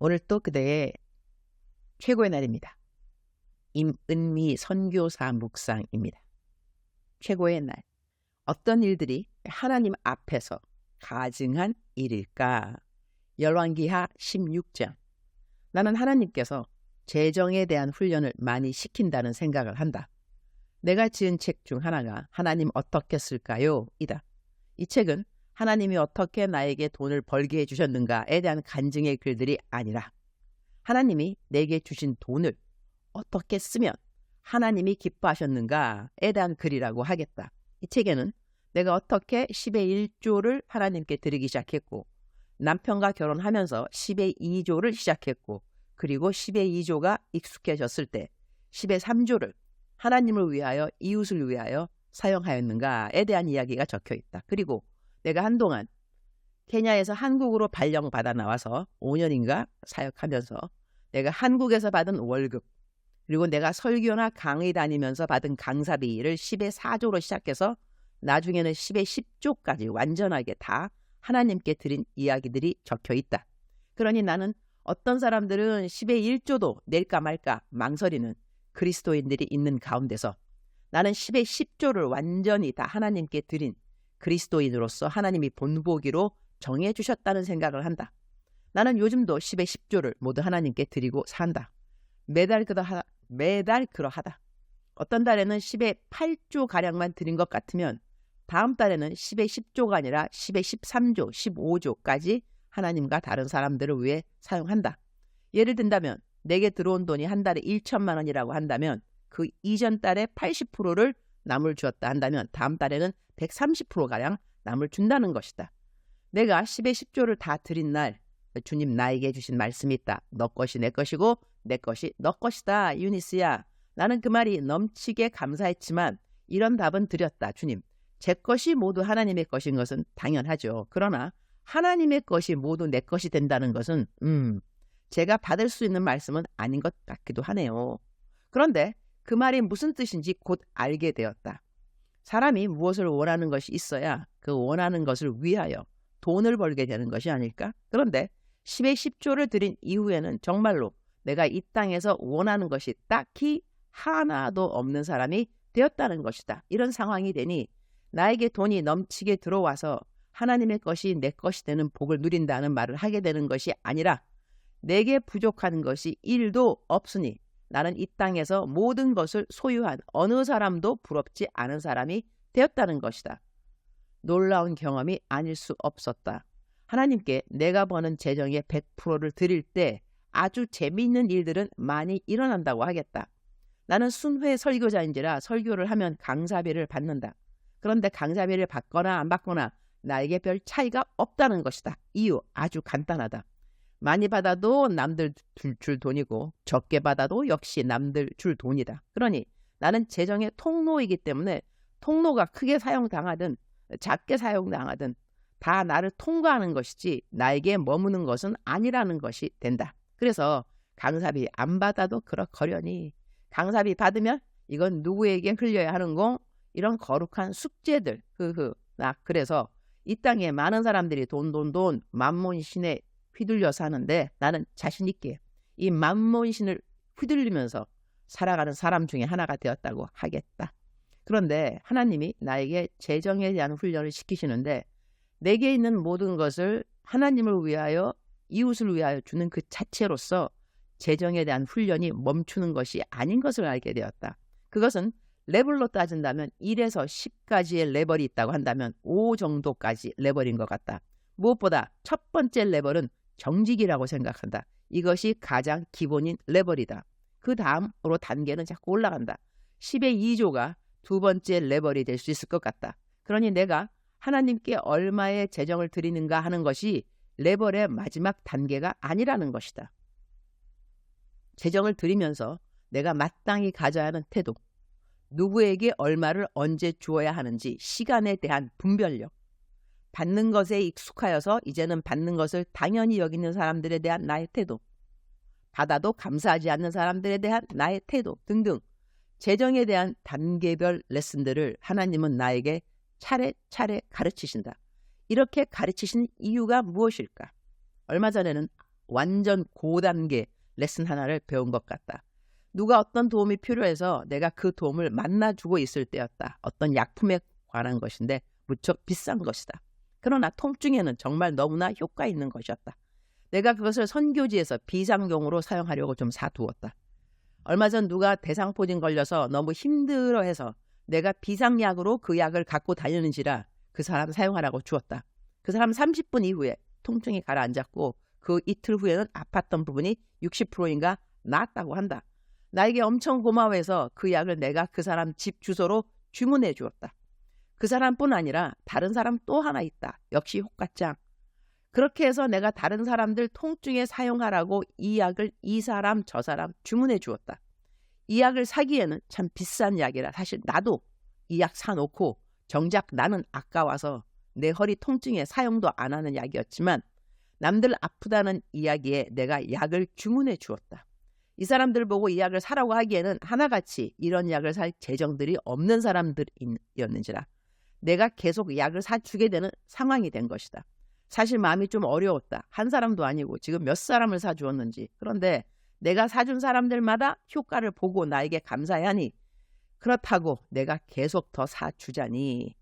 오늘 또 그대의 최고의 날입니다. 임은미 선교사 묵상입니다. 최고의 날. 어떤 일들이 하나님 앞에서 가증한 일일까? 열왕기하 16장. 나는 하나님께서 재정에 대한 훈련을 많이 시킨다는 생각을 한다. 내가 지은 책 중 하나가 하나님 어떻게 쓸까요? 이다. 이 책은 하나님이 어떻게 나에게 돈을 벌게 해주셨는가에 대한 간증의 글들이 아니라 하나님이 내게 주신 돈을 어떻게 쓰면 하나님이 기뻐하셨는가에 대한 글이라고 하겠다. 이 책에는 내가 어떻게 10의 1조를 하나님께 드리기 시작했고, 남편과 결혼하면서 10의 2조를 시작했고, 그리고 10의 2조가 익숙해졌을 때 10의 3조를 하나님을 위하여, 이웃을 위하여 사용하였는가에 대한 이야기가 적혀 있다. 그리고 내가 한동안 케냐에서 한국으로 발령받아 나와서 5년인가 사역하면서 내가 한국에서 받은 월급, 그리고 내가 설교나 강의 다니면서 받은 강사비를 10의 4조로 시작해서 나중에는 10의 10조까지 완전하게 다 하나님께 드린 이야기들이 적혀 있다. 그러니 나는 어떤 사람들은 10의 1조도 낼까 말까 망설이는 그리스도인들이 있는 가운데서 나는 10의 10조를 완전히 다 하나님께 드린 그리스도인으로서 하나님이 본보기로 정해주셨다는 생각을 한다. 나는 요즘도 10의 10조를 모두 하나님께 드리고 산다. 매달 그러하다. 어떤 달에는 10의 8조 가량만 드린 것 같으면 다음 달에는 10의 10조가 아니라 10의 13조, 15조까지 하나님과 다른 사람들을 위해 사용한다. 예를 든다면 내게 들어온 돈이 한 달에 1천만 원이라고 한다면 그 이전 달에 80%를 남을 주었다 한다면 다음 달에는 130%가량 남을 준다는 것이다. 내가 10의 10조를 다 드린 날 주님 나에게 주신 말씀이 있다. 너 것이 내 것이고 내 것이 너 것이다. 유니스야. 나는 그 말이 넘치게 감사했지만 이런 답은 드렸다. 주님, 제 것이 모두 하나님의 것인 것은 당연하죠. 그러나 하나님의 것이 모두 내 것이 된다는 것은 제가 받을 수 있는 말씀은 아닌 것 같기도 하네요. 그런데 그 말이 무슨 뜻인지 곧 알게 되었다. 사람이 무엇을 원하는 것이 있어야 그 원하는 것을 위하여 돈을 벌게 되는 것이 아닐까? 그런데 10의 10조를 드린 이후에는 정말로 내가 이 땅에서 원하는 것이 딱히 하나도 없는 사람이 되었다는 것이다. 이런 상황이 되니 나에게 돈이 넘치게 들어와서 하나님의 것이 내 것이 되는 복을 누린다는 말을 하게 되는 것이 아니라 내게 부족한 것이 1도 없으니 나는 이 땅에서 모든 것을 소유한 어느 사람도 부럽지 않은 사람이 되었다는 것이다. 놀라운 경험이 아닐 수 없었다. 하나님께 내가 버는 재정의 100%를 드릴 때 아주 재미있는 일들은 많이 일어난다고 하겠다. 나는 순회 설교자인지라 설교를 하면 강사비를 받는다. 그런데 강사비를 받거나 안 받거나 나에게 별 차이가 없다는 것이다. 이유 아주 간단하다. 많이 받아도 남들 줄 돈이고 적게 받아도 역시 남들 줄 돈이다. 그러니 나는 재정의 통로이기 때문에 통로가 크게 사용당하든 작게 사용당하든 다 나를 통과하는 것이지 나에게 머무는 것은 아니라는 것이 된다. 그래서 강사비 안 받아도 그렇거려니 강사비 받으면 이건 누구에게 흘려야 하는 거 이런 거룩한 숙제들. 나 그래서 이 땅에 많은 사람들이 돈 만몬신에 휘둘려 사는데 나는 자신 있게 이 만몬신을 휘둘리면서 살아가는 사람 중에 하나가 되었다고 하겠다. 그런데 하나님이 나에게 재정에 대한 훈련을 시키시는데 내게 있는 모든 것을 하나님을 위하여 이웃을 위하여 주는 그 자체로서 재정에 대한 훈련이 멈추는 것이 아닌 것을 알게 되었다. 그것은 레벨로 따진다면 1에서 10까지의 레벨이 있다고 한다면 5 정도까지 레벨인 것 같다. 무엇보다 첫 번째 레벨은 정직이라고 생각한다. 이것이 가장 기본인 레벨이다. 그 다음으로 단계는 자꾸 올라간다. 10의 2조가 두 번째 레벨이 될 수 있을 것 같다. 그러니 내가 하나님께 얼마의 재정을 드리는가 하는 것이 레벨의 마지막 단계가 아니라는 것이다. 재정을 드리면서 내가 마땅히 가져야 하는 태도, 누구에게 얼마를 언제 주어야 하는지 시간에 대한 분별력, 받는 것에 익숙하여서 이제는 받는 것을 당연히 여기는 사람들에 대한 나의 태도, 받아도 감사하지 않는 사람들에 대한 나의 태도 등등 재정에 대한 단계별 레슨들을 하나님은 나에게 차례차례 가르치신다. 이렇게 가르치신 이유가 무엇일까? 얼마 전에는 완전 고단계 레슨 하나를 배운 것 같다. 누가 어떤 도움이 필요해서 내가 그 도움을 만나주고 있을 때였다. 어떤 약품에 관한 것인데 무척 비싼 것이다. 그러나 통증에는 정말 너무나 효과 있는 것이었다. 내가 그것을 선교지에서 비상용으로 사용하려고 좀 사두었다. 얼마 전 누가 대상포진 걸려서 너무 힘들어해서 내가 비상약으로 그 약을 갖고 다니는지라 그 사람 사용하라고 주었다. 그 사람 30분 이후에 통증이 가라앉았고 그 이틀 후에는 아팠던 부분이 60%인가 나았다고 한다. 나에게 엄청 고마워해서 그 약을 내가 그 사람 집 주소로 주문해 주었다. 그 사람뿐 아니라 다른 사람 또 하나 있다. 역시 효과짱. 그렇게 해서 내가 다른 사람들 통증에 사용하라고 이 약을 이 사람 저 사람 주문해 주었다. 이 약을 사기에는 참 비싼 약이라 사실 나도 이 약 사놓고 정작 나는 아까워서 내 허리 통증에 사용도 안 하는 약이었지만 남들 아프다는 이야기에 내가 약을 주문해 주었다. 이 사람들 보고 이 약을 사라고 하기에는 하나같이 이런 약을 살 재정들이 없는 사람들이었는지라 내가 계속 약을 사주게 되는 상황이 된 것이다. 사실 마음이 좀 어려웠다. 한 사람도 아니고 지금 몇 사람을 사주었는지. 그런데 내가 사준 사람들마다 효과를 보고 나에게 감사해야 하니 그렇다고 내가 계속 더 사주자니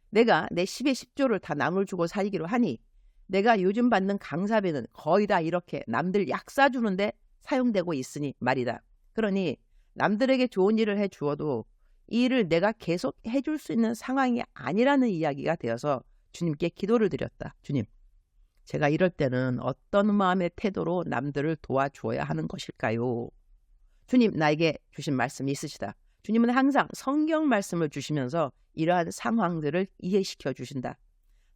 내가 내 10의 10조를 다 남을 주고 살기로 하니 내가 요즘 받는 강사비는 거의 다 이렇게 남들 약 사주는데 사용되고 있으니 말이다. 그러니 남들에게 좋은 일을 해주어도 이 일을 내가 계속 해줄 수 있는 상황이 아니라는 이야기가 되어서 주님께 기도를 드렸다. 주님, 제가 이럴 때는 어떤 마음의 태도로 남들을 도와주어야 하는 것일까요? 주님, 나에게 주신 말씀이 있으시다. 주님은 항상 성경 말씀을 주시면서 이러한 상황들을 이해시켜 주신다.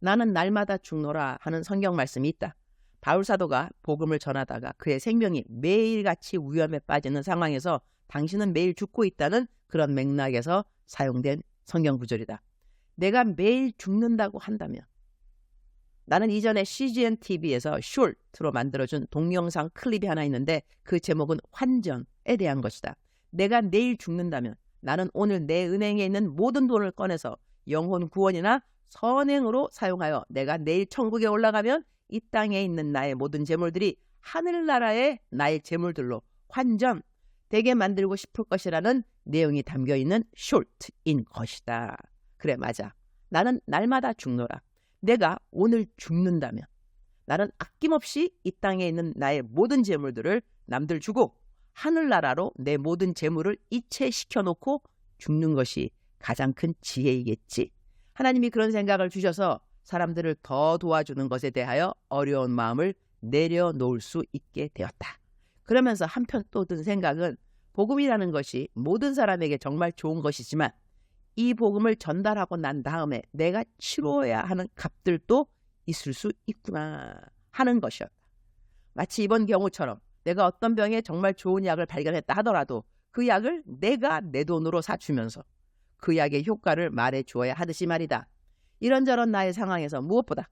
나는 날마다 죽노라 하는 성경 말씀이 있다. 바울 사도가 복음을 전하다가 그의 생명이 매일같이 위험에 빠지는 상황에서 당신은 매일 죽고 있다는 그런 맥락에서 사용된 성경 구절이다. 내가 매일 죽는다고 한다면 나는 이전에 CGN TV에서 숄트로 만들어준 동영상 클립이 하나 있는데 그 제목은 환전에 대한 것이다. 내가 내일 죽는다면 나는 오늘 내 은행에 있는 모든 돈을 꺼내서 영혼 구원이나 선행으로 사용하여 내가 내일 천국에 올라가면 이 땅에 있는 나의 모든 재물들이 하늘나라의 나의 재물들로 환전되게 만들고 싶을 것이라는 내용이 담겨있는 숄트인 것이다. 그래, 맞아. 나는 날마다 죽노라. 내가 오늘 죽는다면 나는 아낌없이 이 땅에 있는 나의 모든 재물들을 남들 주고 하늘나라로 내 모든 재물을 이체시켜 놓고 죽는 것이 가장 큰 지혜이겠지. 하나님이 그런 생각을 주셔서 사람들을 더 도와주는 것에 대하여 어려운 마음을 내려놓을 수 있게 되었다. 그러면서 한편 또 든 생각은 복음이라는 것이 모든 사람에게 정말 좋은 것이지만 이 복음을 전달하고 난 다음에 내가 치러야 하는 값들도 있을 수 있구나 하는 것이었다. 마치 이번 경우처럼 내가 어떤 병에 정말 좋은 약을 발견했다 하더라도 그 약을 내가 내 돈으로 사주면서 그 약의 효과를 말해 주어야 하듯이 말이다. 이런저런 나의 상황에서 무엇보다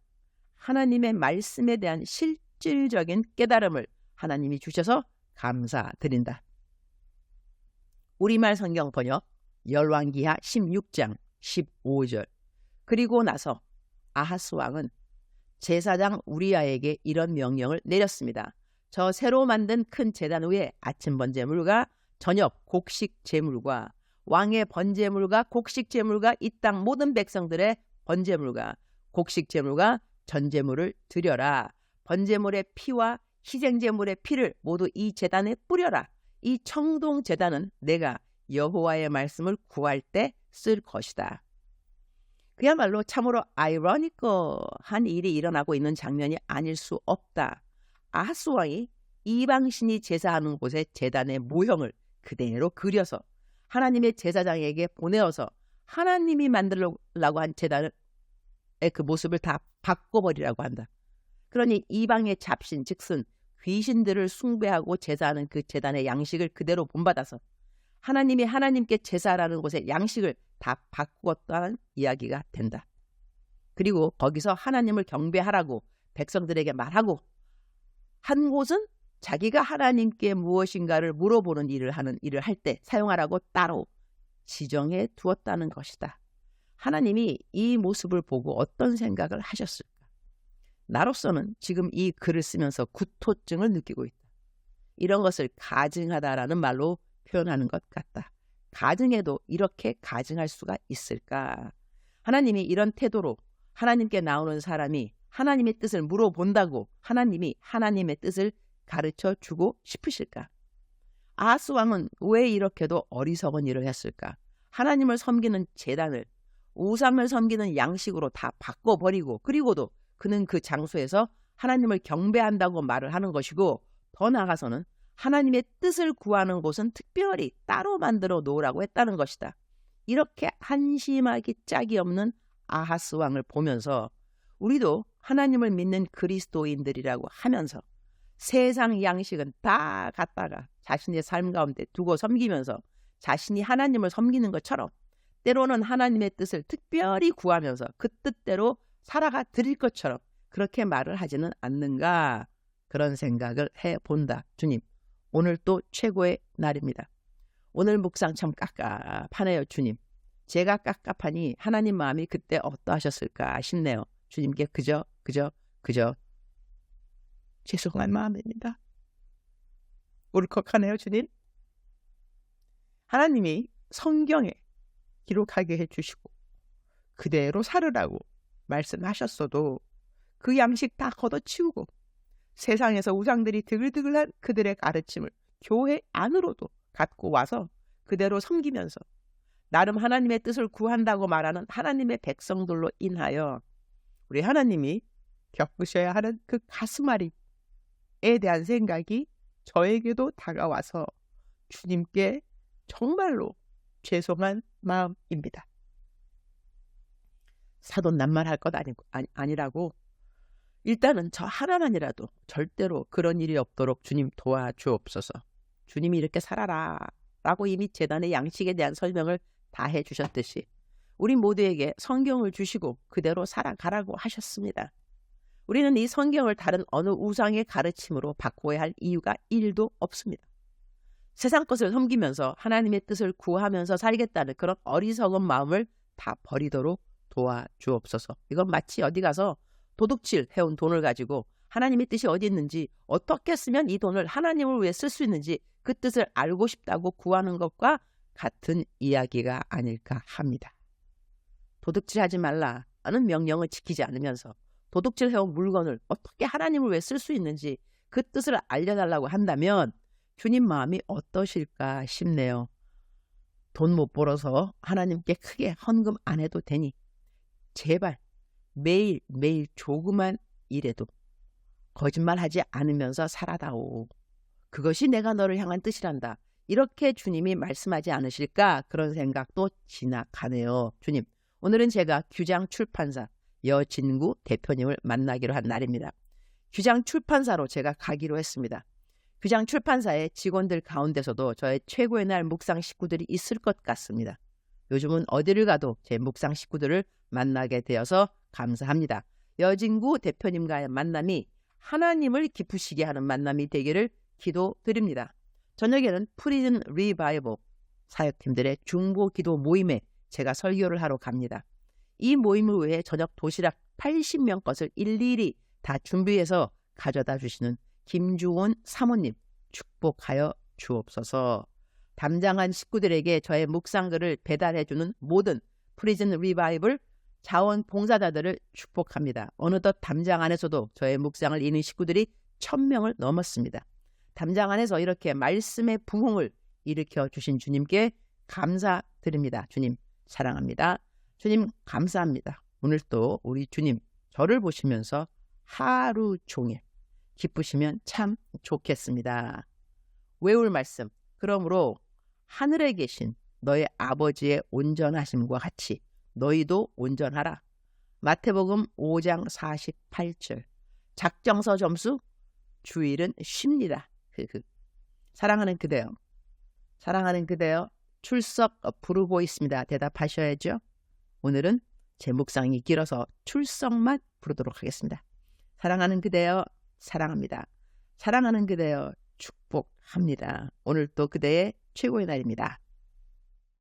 하나님의 말씀에 대한 실질적인 깨달음을 하나님이 주셔서 감사드린다. 우리말 성경 번역 열왕기하 16장 15절. 그리고 나서 아하스 왕은 제사장 우리야에게 이런 명령을 내렸습니다. 저 새로 만든 큰 제단 위에 아침 번제물과 저녁 곡식 제물과 왕의 번제물과 곡식 제물과 이 땅 모든 백성들의 번제물과 곡식 제물과 전제물을 드려라. 번제물의 피와 희생제물의 피를 모두 이 제단에 뿌려라. 이 청동 제단은 내가 여호와의 말씀을 구할 때 쓸 것이다. 그야말로 참으로 아이러니컬한 일이 일어나고 있는 장면이 아닐 수 없다. 아하스 왕이 이방신이 제사하는 곳의 제단의 모형을 그대로 그려서 하나님의 제사장에게 보내어서 하나님이 만들려고 한 제단의 그 모습을 다 바꿔버리라고 한다. 그러니 이방의 잡신 즉슨 귀신들을 숭배하고 제사하는 그 제단의 양식을 그대로 본받아서 하나님이 하나님께 제사라는 곳의 양식을 다 바꾸었다는 이야기가 된다. 그리고 거기서 하나님을 경배하라고 백성들에게 말하고 한 곳은 자기가 하나님께 무엇인가를 물어보는 일을 할 때 사용하라고 따로 지정해 두었다는 것이다. 하나님이 이 모습을 보고 어떤 생각을 하셨을까? 나로서는 지금 이 글을 쓰면서 구토증을 느끼고 있다. 이런 것을 가증하다라는 말로 표현하는 것 같다. 가증해도 이렇게 가증할 수가 있을까? 하나님이 이런 태도로 하나님께 나오는 사람이 하나님의 뜻을 물어본다고 하나님이 하나님의 뜻을 가르쳐 주고 싶으실까? 아하스 왕은 왜 이렇게도 어리석은 일을 했을까? 하나님을 섬기는 제단을 우상을 섬기는 양식으로 다 바꿔버리고, 그리고도 그는 그 장소에서 하나님을 경배한다고 말을 하는 것이고, 더 나아가서는 하나님의 뜻을 구하는 곳은 특별히 따로 만들어 놓으라고 했다는 것이다. 이렇게 한심하기 짝이 없는 아하스 왕을 보면서 우리도 하나님을 믿는 그리스도인들이라고 하면서 세상 양식은 다 갖다가 자신의 삶 가운데 두고 섬기면서 자신이 하나님을 섬기는 것처럼 때로는 하나님의 뜻을 특별히 구하면서 그 뜻대로 살아가 드릴 것처럼 그렇게 말을 하지는 않는가, 그런 생각을 해본다. 주님, 오늘 또 최고의 날입니다. 오늘 묵상 참 깝깝하네요. 주님, 제가 깝깝하니 하나님 마음이 그때 어떠하셨을까 싶네요. 주님께 그저 죄송한 마음입니다. 울컥하네요. 주님, 하나님이 성경에 기록하게 해주시고 그대로 살으라고 말씀하셨어도 그 양식 다 걷어치우고 세상에서 우상들이 드글드글한 그들의 가르침을 교회 안으로도 갖고 와서 그대로 섬기면서 나름 하나님의 뜻을 구한다고 말하는 하나님의 백성들로 인하여 우리 하나님이 겪으셔야 하는 그 가슴앓이에 대한 생각이 저에게도 다가와서 주님께 정말로 죄송한 마음입니다. 사돈 낱말할 것 아니라고 일단은 저 하나만이라도 절대로 그런 일이 없도록 주님 도와주옵소서. 주님이 이렇게 살아라 라고 이미 제단의 양식에 대한 설명을 다 해주셨듯이 우리 모두에게 성경을 주시고 그대로 살아가라고 하셨습니다. 우리는 이 성경을 다른 어느 우상의 가르침으로 바꿔야 할 이유가 1도 없습니다. 세상 것을 섬기면서 하나님의 뜻을 구하면서 살겠다는 그런 어리석은 마음을 다 버리도록 도와주옵소서. 이건 마치 어디 가서 도둑질 해온 돈을 가지고 하나님의 뜻이 어디 있는지, 어떻게 쓰면 이 돈을 하나님을 위해 쓸 수 있는지 그 뜻을 알고 싶다고 구하는 것과 같은 이야기가 아닐까 합니다. 도둑질하지 말라는 명령을 지키지 않으면서 도둑질 해온 물건을 어떻게 하나님을 위해 쓸 수 있는지 그 뜻을 알려달라고 한다면 주님 마음이 어떠실까 싶네요. 돈 못 벌어서 하나님께 크게 헌금 안 해도 되니 제발 매일 조그만 일에도 거짓말하지 않으면서 살아다오. 그것이 내가 너를 향한 뜻이란다. 이렇게 주님이 말씀하지 않으실까, 그런 생각도 지나가네요. 주님, 오늘은 제가 규장 출판사 여진구 대표님을 만나기로 한 날입니다. 규장 출판사로 제가 가기로 했습니다. 규장 출판사의 직원들 가운데서도 저의 최고의 날 묵상 식구들이 있을 것 같습니다. 요즘은 어디를 가도 제 묵상 식구들을 만나게 되어서 감사합니다. 여진구 대표님과의 만남이 하나님을 기쁘시게 하는 만남이 되기를 기도드립니다. 저녁에는 프리즌 리바이벌 사역팀들의 중보 기도 모임에 제가 설교를 하러 갑니다. 이 모임을 위해 저녁 도시락 80명 것을 일일이 다 준비해서 가져다 주시는 김주원 사모님 축복하여 주옵소서. 담장한 식구들에게 저의 묵상글을 배달해주는 모든 프리즌 리바이벌 자원봉사자들을 축복합니다. 어느덧 담장 안에서도 저의 묵상을 이는 식구들이 1000명을 넘었습니다. 담장 안에서 이렇게 말씀의 부흥을 일으켜 주신 주님께 감사드립니다. 주님 사랑합니다. 주님 감사합니다. 오늘 또 우리 주님 저를 보시면서 하루 종일 기쁘시면 참 좋겠습니다. 외울 말씀, 그러므로 하늘에 계신 너의 아버지의 온전하심과 같이 너희도 온전하라. 마태복음 5장 48절. 작정서 점수 주일은 쉽니다. 사랑하는 그대여, 사랑하는 그대여, 출석 부르고 있습니다. 대답하셔야죠. 오늘은 제 묵상이 길어서 출석만 부르도록 하겠습니다. 사랑하는 그대여, 사랑합니다. 사랑하는 그대여, 축복합니다. 오늘 또 그대의 최고의 날입니다.